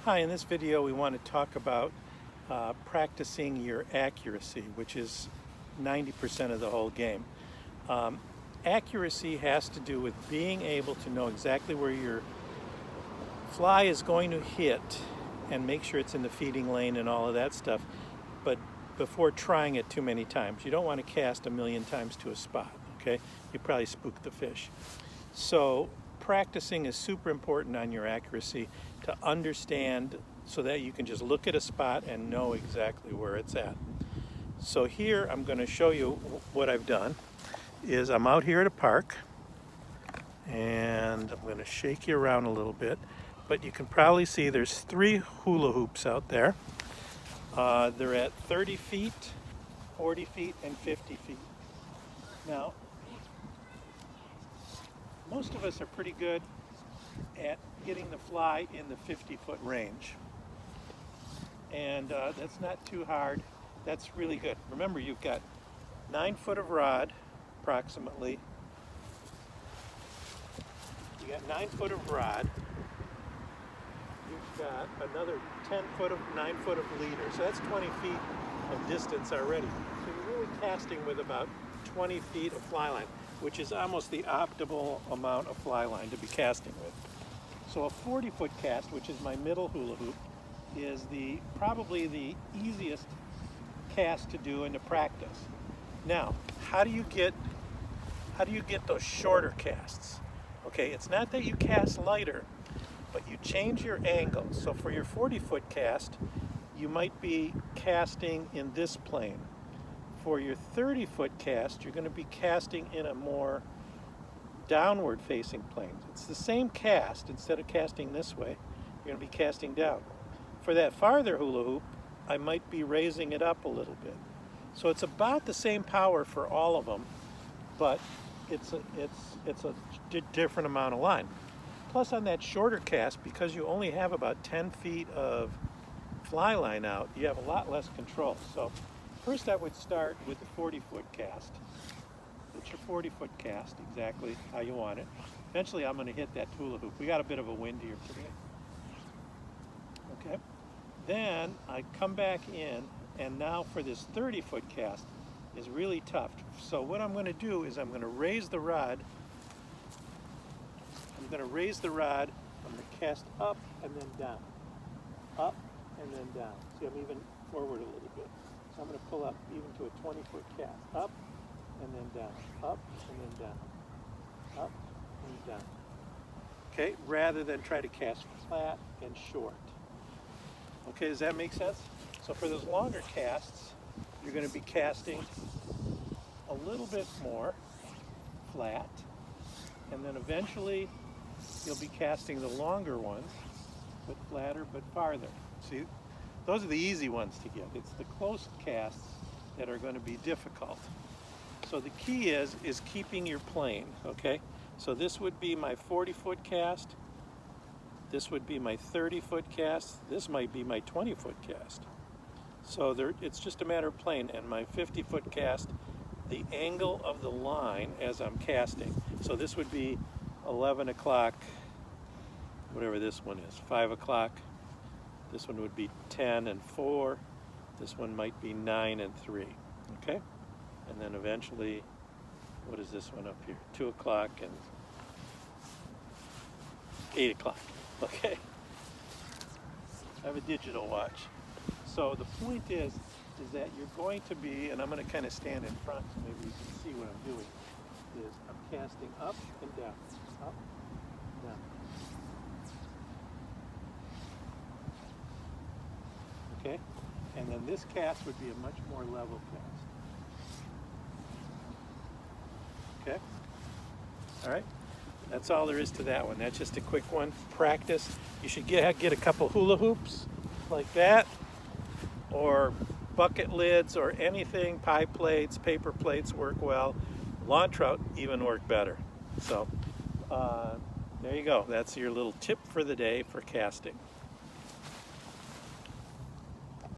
Hi, in this video we want to talk about practicing your accuracy, which is 90% of the whole game. Accuracy has to do with being able to know exactly where your fly is going to hit and make sure it's in the feeding lane and all of that stuff, but before trying it too many times. You don't want to cast a million times to a spot, okay? You probably spook the fish. So practicing is super important on your accuracy to understand so that you can just look at a spot and know exactly where it's at. So here I'm going to show you what I've done is I'm out here at a park and I'm going to shake you around a little bit, but you can probably see there's 3 hula hoops out there. They're at 30 feet, 40 feet, and 50 feet. Now, most of us are pretty good at getting the fly in the 50-foot range. And that's not too hard. That's really good. Remember, you've got 9 foot of rod, approximately. You got 9 foot of rod. You've got another 9 foot of leader. So that's 20 feet of distance already. So you're really casting with about 20 feet of fly line, which is almost the optimal amount of fly line to be casting with. So a 40-foot cast, which is my middle hula hoop, is probably the easiest cast to do and to practice. Now, how do you get those shorter casts? Okay, it's not that you cast lighter, but you change your angle. So for your 40-foot cast, you might be casting in this plane. For your 30-foot cast, you're going to be casting in a more downward facing plane. It's the same cast. Instead of casting this way, you're going to be casting down. For that farther hula hoop, I might be raising it up a little bit. So it's about the same power for all of them, but it's a different amount of line. Plus on that shorter cast, because you only have about 10 feet of fly line out, you have a lot less control. So first I would start with the 40-foot cast. It's your 40-foot cast, exactly how you want it. Eventually I'm going to hit that hula hoop. We got a bit of a wind here today. Okay. Then I come back in, and now for this 30-foot cast is really tough. So what I'm going to do is I'm going to raise the rod. I'm going to cast up and then down. Up and then down. See, I'm even forward a little bit. So I'm going to pull up even to a 20-foot cast. Up and then down. Up and then down. Up and down. Okay, rather than try to cast flat and short. Okay, does that make sense? So for those longer casts, you're going to be casting a little bit more flat, and then eventually you'll be casting the longer ones, but flatter, but farther. See, those are the easy ones to get. It's the close casts that are going to be difficult. So the key is keeping your plane, okay? So this would be my 40-foot cast. This would be my 30-foot cast. This might be my 20-foot cast. So it's just a matter of plane. And my 50-foot cast, the angle of the line as I'm casting. So this would be 11 o'clock, whatever this one is, 5 o'clock. This one would be 10 and 4. This one might be 9 and 3, okay? And then eventually, what is this one up here? 2 o'clock and 8 o'clock. Okay, I have a digital watch. So the point is that you're going to be, and I'm going to kind of stand in front so maybe you can see what I'm doing, is I'm casting up and down, up, down. Okay, and then this cast would be a much more level cast. Okay, all right. That's all there is to that one. That's just a quick one. Practice. You should get a couple hula hoops like that, or bucket lids, or anything. Pie plates, paper plates work well. Lawn trout even work better. So there you go. That's your little tip for the day for casting.